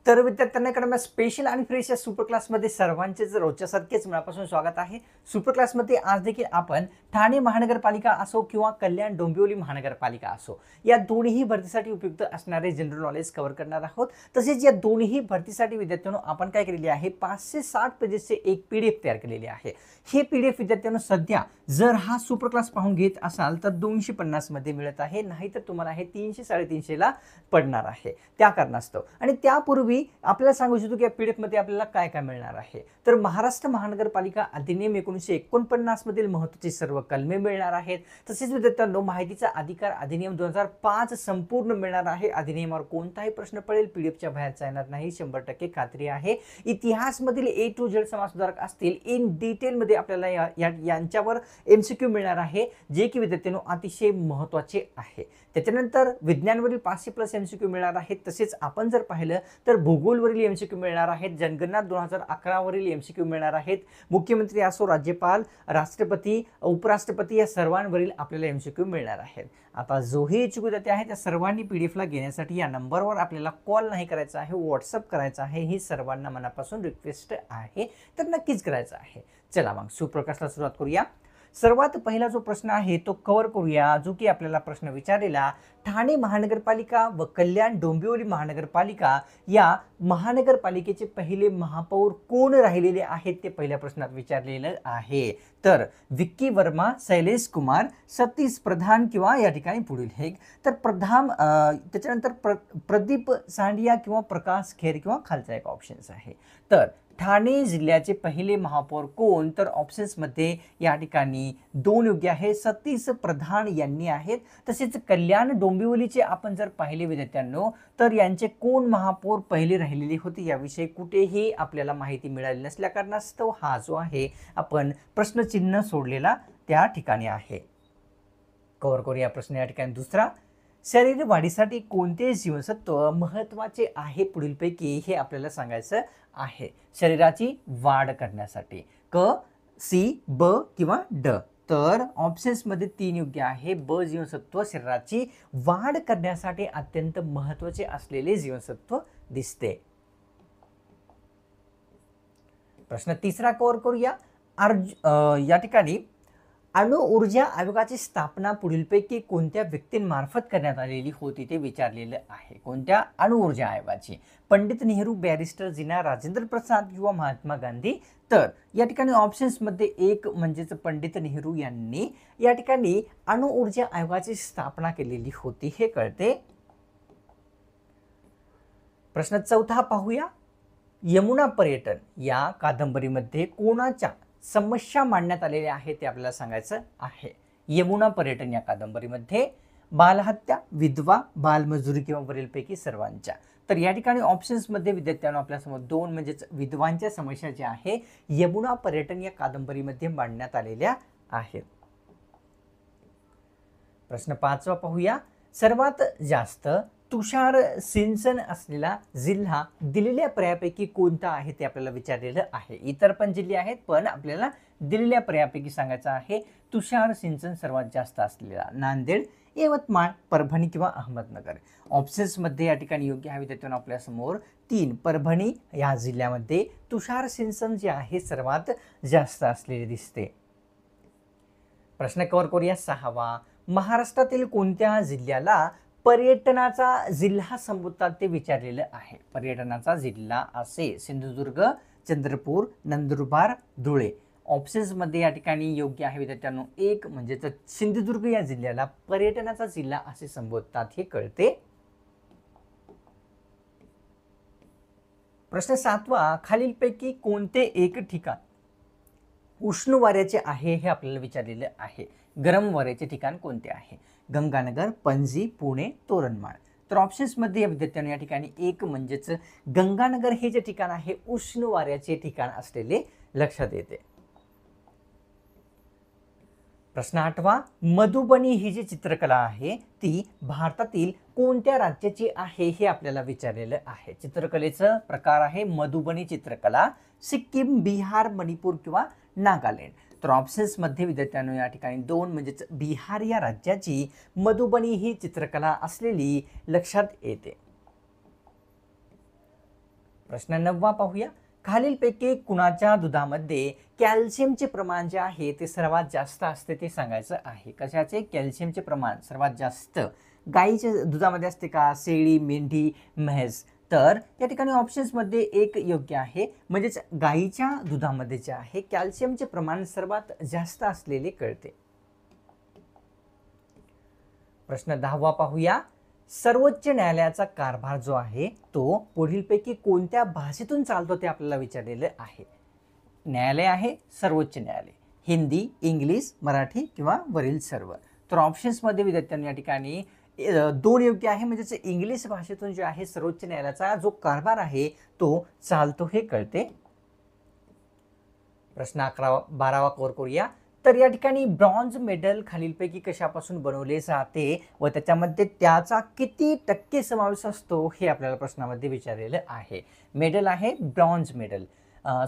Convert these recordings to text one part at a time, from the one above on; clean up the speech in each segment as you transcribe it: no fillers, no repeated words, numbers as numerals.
तर विद्यार्थ्यांना स्पेशल आणि फ्रेश या सुपर क्लासमध्ये सर्वांचेच रोजच्यासारखेच मनापासून स्वागत आहे। सुपर क्लासमध्ये आज देखील आपण ठाणे महानगरपालिका असो किंवा कल्याण डोंबिवली महानगरपालिका असो या दोन्ही भरतीसाठी उपयुक्त असणारे जनरल नॉलेज कव्हर करणार आहोत। तसेच या दोन्ही भरतीसाठी विद्यार्थ्यांनो आपण काय केलेले आहे 560 पेजेसचे एक पीडीएफ तयार केलेले आहे। हे पीडीएफ विद्यार्थ्यांनो सध्या जर हा सुपर क्लास पाहून घेत असाल तर 250 मध्ये मिळत आहे, नाहीतर तुम्हाला हे 300 350 ला पडणार आहे। त्या कारणास्तव आणि त्यापूर्वी आपल्याला सांगू इच्छितो की या पीडीएफ मध्ये आपल्याला काय काय मिळणार आहे। तर महाराष्ट्र महानगरपालिका अधिनियम 1949 मधील महत्त्वाचे सर्व कलमे मिळणार आहेत। तसेच विद्यार्थ्यांनो माहितीचा अधिकार अधिनियम 2005 संपूर्ण मिळणार आहे। अधिनियमावर कोणताही प्रश्न पडेल पीडीएफच्या बाहेर जाणार नाही, 100% खात्री आहे। इतिहास मधील ए टू झेड समाजसुधारक असतील इन डिटेल मध्ये आपल्याला यांच्यावर एमसीक्यू मिळणार आहे, जे की विद्यार्थ्यांनो अतिशय महत्त्वाचे आहे। त्याच्यानंतर विज्ञानवरील 500+ एमसीक्यू मिळणार आहेत। तसेच आपण जर पाहिलं तर भूगोलवरील एमसीक्यू मिळणार आहेत। जनगणना 2011 वरील एमसीक्यू मिळणार आहेत। मुख्यमंत्री असो, राज्यपाल, राष्ट्रपती, उपराष्ट्रपती या सर्वांवरील आपल्याला एमसीक्यू मिळणार आहेत। आता जोही इच्छुक विद्यार्थी आहेत त्या सर्वांनी पीडीएफला घेण्यासाठी या नंबरवर आपल्याला कॉल नाही करायचा आहे, व्हॉट्सअप करायचा आहे। ही सर्वांना मनापासून रिक्वेस्ट आहे, तर नक्कीच करायचं आहे। चला मग सुप्रकाशला सुरुवात करूया। सर्वात पहिला जो प्रश्न आहे तो कव्हर करूया, जो की आपल्याला प्रश्न विचारलेला ठाणे महानगरपालिका व कल्याण डोंबिवली महानगरपालिका या महानगरपालिकेचे पहिले महापौर कोण राहिलेले आहेत ते पहिल्या प्रश्नात विचारलेलं आहे। तर विक्की वर्मा, शैलेश कुमार, सतीश प्रधान किंवा या ठिकाणी पुढील हे। तर प्रधान त्याच्यानंतर प्रदीप सांडिया किंवा प्रकाश खेर किंवा खालचा एक ऑप्शन्स आहे। तर ठाणे जिल्ह्याचे पहिले महापौर कोण, तर ऑप्शन्स मध्ये या ठिकाणी दोन योग्य आहे, सतीश प्रधान यांनी आहेत। तसेच कल्याण डोंबिवलीचे आपण जर पाहिले विद्यार्थ्यांनो तर यांचे कोण महापौर पहिले राहिलेले होते याविषयी कुठेही आपल्याला माहिती मिळाली नसल्या कारणास्तव हा जो आहे आपण प्रश्नचिन्ह सोडलेला त्या ठिकाणी आहे। कव्हर करूया प्रश्न या ठिकाणी दुसरा। शरीर वाढीसाठी कोणते जीवनसत्व महत्त्वाचे आहे पुढीलपैकी हे आपल्याला सांगायचं आहे। शरीराची वाढ करण्यासाठी क, सी, ब किंवा ड। तर ऑप्शन्स मध्ये 3 योग्य आहे। ब जीवनसत्व शरीराची वाढ करण्यासाठी अत्यंत महत्त्वाचे असलेले जीवनसत्व दिसते। प्रश्न तिसरा कव्हर करूया। या ठिकाणी अणु ऊर्जा आयोगाची स्थापना पुढीलपैकी कोणत्या व्यक्तींमार्फत करण्यात आलेली होती ते विचारलेलं आहे। कोणत्या अणु ऊर्जा आयोगाची? पंडित नेहरू, बॅरिस्टर जिना, राजेंद्र प्रसाद किंवा महात्मा गांधी। तर या ठिकाणी ऑप्शन्स मध्ये एक म्हणजेच पंडित नेहरू यांनी या ठिकाणी अणु ऊर्जा आयोगाची स्थापना केलेली होती हे कळते। प्रश्न चौथा पाहूया। यमुना पर्यटन या कादंबरीमध्ये कोणाच्या समस्या मांडण्यात आलेल्या आहेत ते आपल्याला सांगायचं आहे। यमुना पर्यटन या कादंबरीमध्ये बालहत्या, विधवा, बालमजुरी किंवा वरीलपैकी सर्वांच्या। तर या ठिकाणी ऑप्शन्स मध्ये विद्यार्थ्यांना आपल्यासमोर दोन म्हणजेच विधवांच्या समस्या ज्या आहे यमुना पर्यटन या कादंबरीमध्ये मांडण्यात आलेल्या आहेत। प्रश्न पाचवा पाहूया। सर्वात जास्त तुषार सिंचन असलेला जिल्हा दिलेल्या पर्यायापैकी कोणता आहे ते आपल्याला विचारलेलं आहे। इतर पण जिल्हे आहेत पण आपल्याला दिलेल्या पर्यायापैकी सांगायचं आहे तुषार सिंचन सर्वात जास्त असलेला नांदेड, यवतमाळ, परभणी किंवा अहमदनगर। ऑप्शन्स मध्ये या ठिकाणी योग्य आहे विद्यार्थ्यांनो आपल्या समोर 3 परभणी या जिल्ह्यामध्ये तुषार सिंचन जे आहे सर्वात जास्त असलेले दिसते। प्रश्न कव्हर करूया सहावा। महाराष्ट्रातील कोणत्या जिल्ह्याला पर्यटनाचा जिल्हा संबोधतात ते विचारलेलं आहे। पर्यटनाचा जिल्हा असे सिंधुदुर्ग, चंद्रपूर, नंदुरबार, धुळे। ऑप्शन्स मध्ये या ठिकाणी योग्य आहे विद्यार्थ्यांनो एक म्हणजेच सिंधुदुर्ग या जिल्ह्याला पर्यटनाचा जिल्हा असे संबोधतात हे कळते। प्रश्न सातवा। खालीलपैकी कोणते एक ठिकाण उष्ण वाऱ्याचे आहे हे आपल्याला विचारलेलं आहे। गरम वाऱ्याचे ठिकाण कोणते आहे? गंगानगर, पणजी, पुणे, तोरणमाळ। तर ऑप्शन्स मध्ये या विद्यार्थ्यांना या ठिकाणी एक म्हणजेच गंगानगर हे जे ठिकाण आहे उष्ण वाऱ्याचे ठिकाण असलेले लक्षात येते। प्रश्न आठवा। मधुबनी ही जी चित्रकला आहे ती भारतातील कोणत्या राज्याची आहे हे आपल्याला विचारलेलं आहे। चित्रकलेचा प्रकार आहे मधुबनी चित्रकला, सिक्कीम, बिहार, मणिपूर किंवा नागालँड। तर ऑप्शन्स मध्ये विद्यार्थ्यांनो या ठिकाणी दोन म्हणजेच बिहार या राज्याची मधुबनी ही चित्रकला असलेली लक्षात येते। प्रश्न 9वा पाहूया. खालीलपैकी कुणाच्या दुधामध्ये कॅल्शियमचे प्रमाण जे आहे ते सर्वात जास्त असते ते सांगायचं आहे. कशाचे? कॅल्शियमचे प्रमाण सर्वात जास्त गाईच्या दुधामध्ये असते का? शेळी, मेंढी, म्हैस. तर या ठिकाणी ऑप्शन्समध्ये एक योग्य आहे, म्हणजेच गाईच्या दुधामध्ये जे आहे कॅल्शियमचे प्रमाण सर्वात जास्त असलेले कळते. प्रश्न 10वा पाहूया. सर्वोच्च न्यायालयाचा कारभार जो आहे तो पुढीलपैकी कोणत्या भाषेतून चालतो ते आपल्याला विचारलेलं आहे. न्यायालय आहे सर्वोच्च न्यायालय, हिंदी, इंग्लिश, मराठी किंवा वरील सर्व. तर ऑप्शन्समध्ये विद्यार्थ्यांनी या ठिकाणी 2 योग्य आहे, म्हणजेच इंग्लिश भाषेतून जे आहे सर्वोच्च न्यायालयाचा जो कारभार आहे तो चालतो हे कळते. प्रश्न 12वा कव्हर करूया. तर या ठिकाणी ब्रॉन्झ मेडल खालीलपैकी कशापासून बनवले जाते व त्याच्यामध्ये त्याचा किती टक्के समावेश असतो हे आपल्याला प्रश्नामध्ये विचारलेलं आहे. मेडल आहे ब्रॉन्झ मेडल,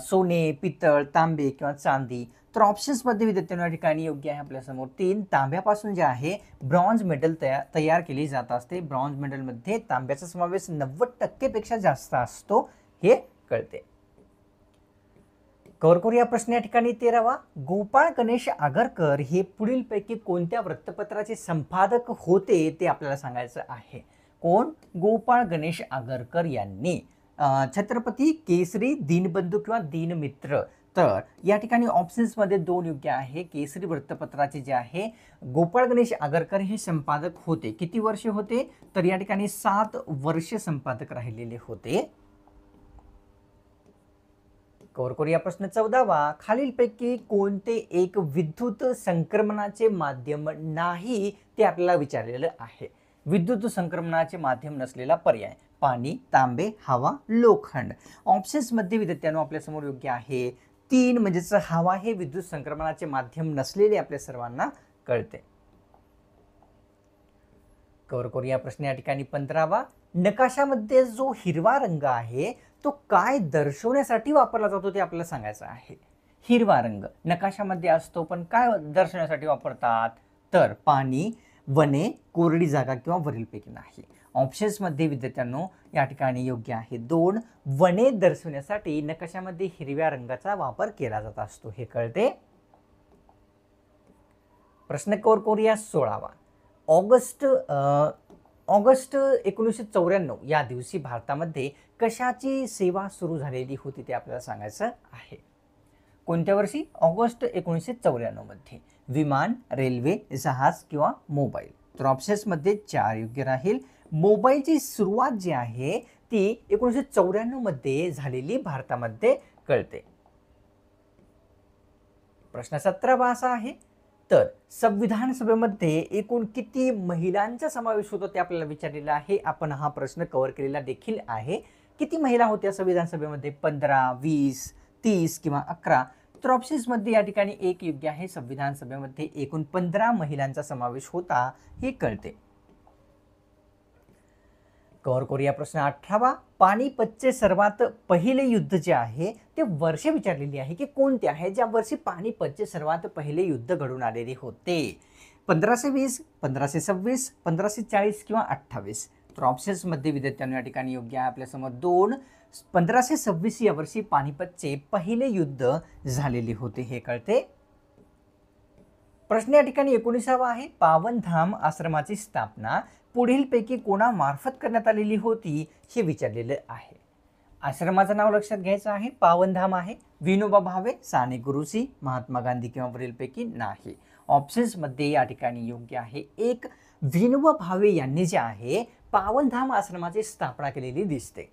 सोने, पितळ, तांबे किंवा चांदी. तर ऑप्शन्समध्ये विद्यार्थ्यांना या ठिकाणी योग्य आहे आपल्यासमोर 3. तांब्यापासून जे आहे ब्रॉन्झ मेडल तयार केली जात असते. ब्रॉन्झ मेडलमध्ये तांब्याचा समावेश 90% पेक्षा जास्त असतो हे कळते. कव्हर करूया प्रश्न या ठिकाणी 13वा. गोपाळ गणेश आगरकर हे पुढीलपैकी कोणत्या वृत्तपत्राचे संपादक होते ते आपल्याला सांगायचं आहे. कोण? गोपाळ गणेश आगरकर यांनी छत्रपती, केसरी, दीनबंधू किंवा दीनमित्र. तर या ठिकाणी ऑप्शन्समध्ये 2 योग्य आहे. केसरी वृत्तपत्राचे जे आहे गोपाळ गणेश आगरकर हे संपादक होते. किती वर्ष होते? तर या ठिकाणी 7 वर्ष संपादक राहिलेले होते. कव्हर करूया प्रश्न 14वा. खालीलपैकी कोणते एक विद्युत संक्रमणाचे माध्यम नाही ते आपल्याला विचारलेलं आहे. विद्युत संक्रमणाचे माध्यम नसलेला पर्याय: पाणी, तांबे, हवा, लोखंड. ऑप्शन्समध्ये विद्यार्थ्यांनो आपल्यासमोर योग्य आहे 3, म्हणजेच हवा हे विद्युत संक्रमणाचे माध्यम नसलेले आपल्या सर्वांना कळते. कव्हर करूया प्रश्न या ठिकाणी 15वा. नकाशामध्ये जो हिरवा रंग आहे तो काय दर्शवण्यासाठी वापरला जातो ते आपल्याला सांगायचं आहे. हिरवा रंग नकाशामध्ये असतो, पण काय दर्शवण्यासाठी वापरतात? तर पाणी, वने, कोरडी जागा किंवा वरीलपैकी नाही. ऑप्शन्समध्ये विद्यार्थ्यांनो या ठिकाणी योग्य आहे 2. वने दर्शवण्यासाठी नकाशामध्ये हिरव्या रंगाचा वापर केला जात असतो हे कळते. प्रश्न कव्हर करूया 16वा. ऑगस्ट 1994 या दिवशी भारतामध्ये कशाची सेवा सुरू झालेली होती ते आपल्याला सांगायचं आहे. कोणत्या वर्षी? ऑगस्ट 1994 मध्ये. विमान, रेल्वे, जहाज किंवा मोबाईल. तर ऑप्शन्समध्ये 4 योग्य राहील. मोबाईलची सुरुवात जी आहे ती 1994 मध्ये झालेली भारतामध्ये कळते. प्रश्न 17वा असा आहे. तर संविधान सभेमध्ये एकूण किती महिलांचा समावेश होतो ते आपल्याला विचारलेलं आहे. आपण हा प्रश्न कव्हर केलेला देखील आहे. किती महिला होत्या संविधान सभेमध्ये? 15, 20, 30 किंवा 11. तर ऑप्शन्समध्ये या ठिकाणी एक योग्य आहे. संविधान सभेमध्ये एकूण 15 महिलांचा समावेश होता हे कळते. कव्हर करूया प्रश्न 18वा. पानिपतचे सर्वात पहिले युद्ध जे आहे ते वर्ष विचारलेली आहे की कोणते आहे ज्या वर्षी पानिपतचे सर्वात पहिले युद्ध घडून आलेले होते. 1520, 1526, 1540 किंवा 28. तर ऑप्शन्समध्ये विद्यार्थ्यांनी या ठिकाणी योग्य आहे आपल्यासमोर 2. 1526 या वर्षी पानिपतचे पहिले युद्ध झालेले होते हे कळते. प्रश्न या ठिकाणी 19वा आहे. पावनधाम आश्रमाची स्थापना पुढीलपैकी कोणामार्फत करण्यात आलेली होती हे विचारलेलं आहे. आश्रमाचं नाव लक्षात घ्यायचं आहे. पावनधाम आहे. विनोबा भावे, साने गुरुजी, महात्मा गांधी किंवा वरीलपैकी नाही. ऑप्शन्समध्ये या ठिकाणी योग्य आहे 1. विनोबा भावे यांनी जे आहे पावनधाम आश्रमाची स्थापना केलेली दिसते.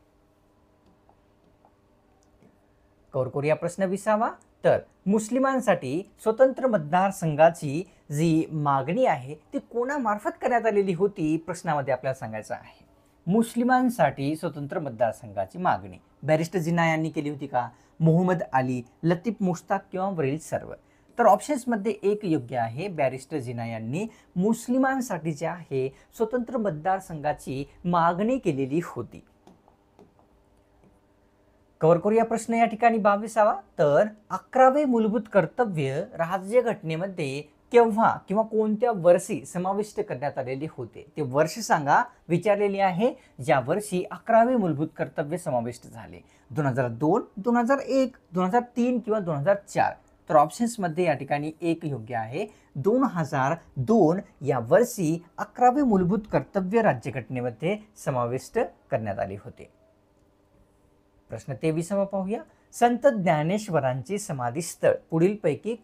कव्हर करूया प्रश्न 20वा. तर मुस्लिमांसाठी स्वतंत्र मतदारसंघाची जी मागणी आहे ती कोणामार्फत करण्यात आलेली होती प्रश्नामध्ये आपल्याला सांगायचं आहे. मुस्लिमांसाठी स्वतंत्र मतदारसंघाची मागणी बॅरिस्टर जिना यांनी केली होती का? मोहम्मद अली, लतीफ मुश्ताक किंवा वरील सर्व. तर ऑप्शन्समध्ये एक योग्य आहे. बॅरिस्टर जिना यांनी मुस्लिमांसाठी जे आहे स्वतंत्र मतदारसंघाची मागणी केलेली होती. कव्हर करूया प्रश्न या ठिकाणी 22वा. तर 11वे मूलभूत कर्तव्य राज्यघटनेमध्ये केव्हा किंवा कोणत्या वर्षी समाविष्ट करण्यात आलेले होते? ते वर्ष सांगा विचारलेले आहे, ज्या वर्षी 11वे मूलभूत कर्तव्य समाविष्ट झाले. 2002, 2001, 2003 किंवा 2004. तर ऑप्शन्समध्ये या ठिकाणी एक योग्य आहे. 2002 या वर्षी 11वे मूलभूत कर्तव्य राज्यघटनेमध्ये समाविष्ट करण्यात आले होते. प्रश्न 23 पाहूया. संत ज्ञानेश्वरांचे समाधीस्थळ पुढीलपैकी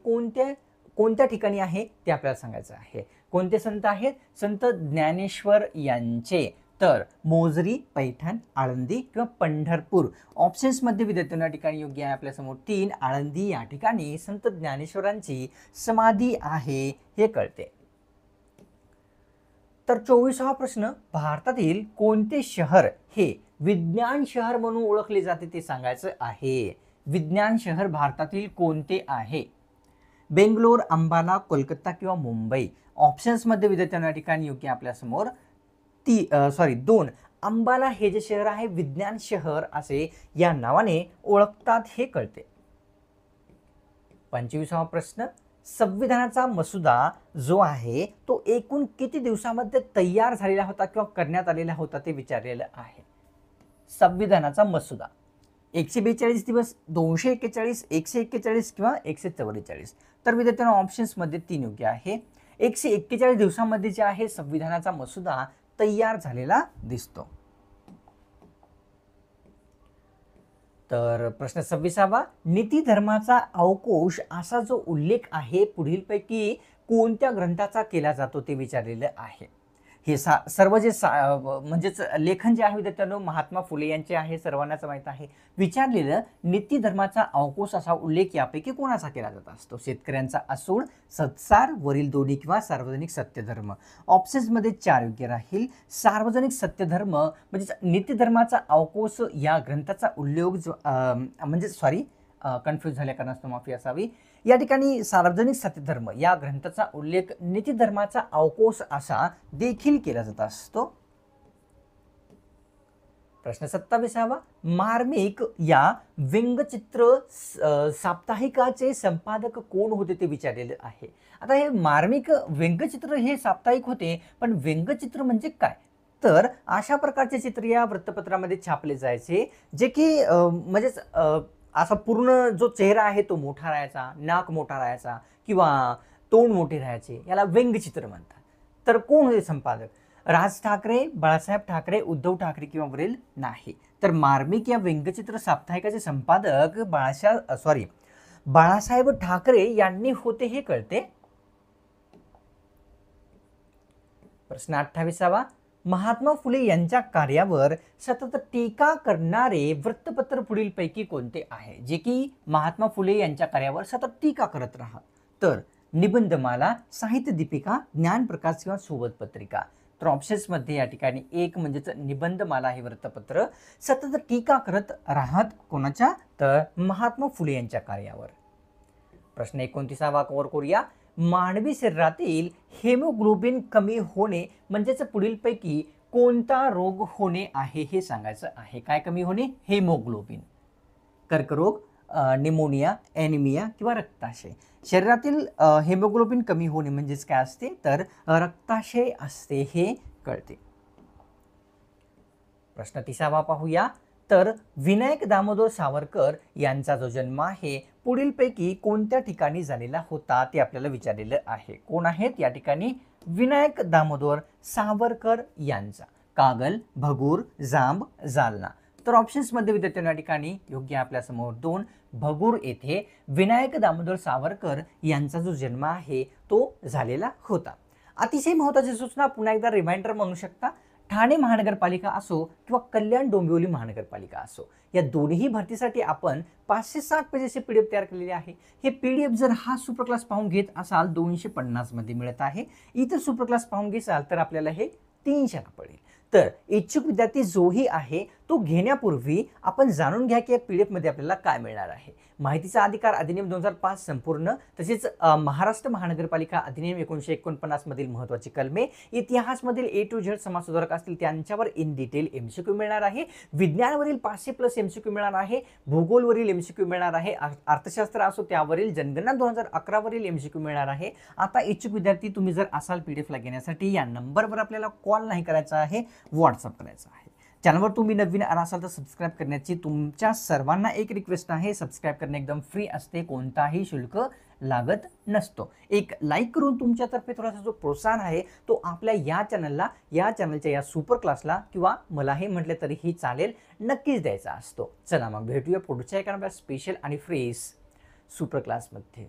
कोणत्या ठिकाणी आहे ते आपल्याला सांगायचं आहे. कोणते संत आहेत? संत ज्ञानेश्वर यांचे. तर मोजरी, पैठण, आळंदी किंवा पंढरपूर. ऑप्शन्समध्ये विद्यार्थ्यांना या ठिकाणी योग्य आहे आपल्यासमोर 3 आळंदी या ठिकाणी संत ज्ञानेश्वरांची समाधी आहे हे कळते. तर 24वा प्रश्न, भारतातील कोणते शहर हे विज्ञान शहर म्हणून ओळखले जाते ते सांगायचं आहे. विज्ञान शहर भारतातील कोणते आहे? बेंगलोर, अंबाला, कोलकाता किंवा मुंबई. ऑप्शन्समध्ये विद्यार्थ्यांना या ठिकाणी योग्य आपल्यासमोर 2 अंबाला हे जे शहर आहे विज्ञान शहर असे या नावाने ओळखतात हे कळते. 25वा प्रश्न, संविधानाचा मसुदा जो आहे तो एकूण किती दिवसामध्ये तयार झालेला होता किंवा करण्यात आलेला होता ते विचारलेलं आहे. संविधानाचा मसुदा 142 दिवस, 241, 141 किंवा 144. तर विद्यार्थ्यांना ऑप्शन्समध्ये 3 योग्य आहे. 141 दिवसांमध्ये जे आहे संविधानाचा मसुदा तयार झालेला दिसतो. तर प्रश्न 26वा, नीती धर्माचा अवकोश असा जो उल्लेख आहे पुढीलपैकी कोणत्या ग्रंथाचा केला जातो ते विचारलेलं आहे. हे सर्व जे म्हणजेच लेखन जे आहे विद्यार्थ्यांनो महात्मा फुले यांचे आहे, सर्वांनाच माहीत आहे. विचारलेलं नीती धर्माचा अवकोश असा उल्लेख यापैकी कोणाचा केला जात असतो? शेतकऱ्यांचा असूड, सत्सार, वरील दोन्ही किंवा सार्वजनिक सत्यधर्म. ऑप्शन्समध्ये 4 योग्य राहील. सार्वजनिक सत्यधर्म म्हणजे नीती धर्माचा अवकोश या ग्रंथाचा उल्लेख कन्फ्यूज झाल्या कारणास्तव माफी असावी. या ठिकाणी सार्वजनिक सत्यधर्म या ग्रंथाचा उल्लेख नीती धर्माचा अवकोश असा देखील केला जात असतो. प्रश्न 27वा, मार्मिक या व्यंगचित्र साप्ताहिकाचे संपादक कोण होते ते विचारलेलं आहे. आता हे मार्मिक व्यंगचित्र हे साप्ताहिक होते, पण व्यंगचित्र म्हणजे काय? तर अशा प्रकारचे चित्र या वृत्तपत्रामध्ये छापले जायचे जे की म्हणजेच असा पूर्ण जो चेहरा आहे तो मोठा राहायचा, नाक मोठा राहायचा किंवा तोंड मोठे राहायचे, याला व्यंगचित्र म्हणतात. तर कोण होते संपादक? राज ठाकरे, बाळासाहेब ठाकरे, उद्धव ठाकरे किंवा वरील नाही. तर मार्मिक या व्यंगचित्र साप्ताहिकाचे संपादक बाळासाहेब ठाकरे यांनी होते हे कळते. प्रश्न 28वा, महात्मा फुले यांच्या कार्यावर सतत टीका करणारे वृत्तपत्र पुढीलपैकी कोणते आहे जे की महात्मा फुले यांच्या कार्यावर सतत टीका करत राहत? तर निबंधमाला, साहित्य दीपिका, ज्ञानप्रकाश किंवा सोबत पत्रिका. तर ऑप्शन्समध्ये या ठिकाणी एक म्हणजेच निबंधमाला हे वृत्तपत्र सतत टीका करत राहत कोणाच्या? तर महात्मा फुले यांच्या कार्यावर. प्रश्न 29वा कव्हर करूया. मानवी शरीरातील हेमोग्लोबिन कमी होणे म्हणजेच पुढीलपैकी कोणता रोग होणे आहे हे सांगायचं आहे. काय कमी होणे? हेमोग्लोबिन. कर्करोग, निमोनिया, एनिमिया किंवा रक्ताशय. शरीरातील हेमोग्लोबिन कमी होणे म्हणजेच काय असते? तर रक्ताशय असते हे कळते. प्रश्न 30वा पाहूया. तर विनायक दामोदर सावरकर यांचा जो जन्म आहे पुढीलपैकी कोणत्या ठिकाणी झालेला होता ते आपल्याला विचारलेलं आहे. कोण आहेत या ठिकाणी? विनायक दामोदर सावरकर यांचा. कागल, भगूर, जांब, जालना. तर ऑप्शन्समध्ये विद्यार्थ्यांना या ठिकाणी योग्य आपल्यासमोर 2 भगूर येथे विनायक दामोदर सावरकर यांचा जो जन्म आहे तो झालेला होता. अतिशय महत्त्वाची सूचना पुन्हा एकदा रिमाइंडर म्हणू शकता. ठाणे महानगरपालिका असो किंवा कल्याण डोंबिवली महानगरपालिका असो, या दोन्ही भरतीसाठी आपण 560 पेजेसचे PDF तयार केलेले आहे. हे PDF जर हा सुपर क्लास पाहून घेत असाल 250 मध्ये मिळत आहे. इतर सुपर क्लास पाहून घेसाल तर आपल्याला हे 300ला पडेल. तर इच्छुक विद्यार्थी जोही आहे तो घेण्यापूर्वी आपण जाणून घ्या की या PDF मध्ये आपल्याला काय मिळणार आहे. माहितीचा अधिकार अधिनियम 2005 संपूर्ण, तसेच महाराष्ट्र महानगरपालिका अधिनियम 1949 मधील महत्त्वाची कलमे, इतिहासमधील A to Z समाजसुधारक असतील त्यांच्यावर इन डिटेल MCQ मिळणार आहे. विज्ञानवरील 500+ MCQ मिळणार आहे. भूगोलवरील MCQ मिळणार आहे. अर्थशास्त्र असो त्यावरील, जनगणना 2011 वरील MCQ मिळणार आहे. आता इच्छुक विद्यार्थी तुम्ही जर असाल PDF ला घेण्यासाठी या नंबरवर आपल्याला कॉल नाही करायचा आहे, व्हॉट्सअप करायचा आहे. चॅनलवर तुम्ही नवीन आला असाल तर सबस्क्राईब करण्याची तुमच्या सर्वांना एक रिक्वेस्ट आहे. सबस्क्राईब करणे एकदम फ्री असते, कोणताही शुल्क लागत नसतो. एक लाईक करून तुमच्यातर्फे थोडासा जो प्रोत्साहन आहे तो आपल्या या चॅनलच्या या सुपर क्लासला किंवा मलाही म्हटले तरीही चालेल नक्कीच द्यायचा असतो. चला मग भेटूया पुढच्या एका स्पेशल आणि फ्रेश सुपर क्लासमध्ये.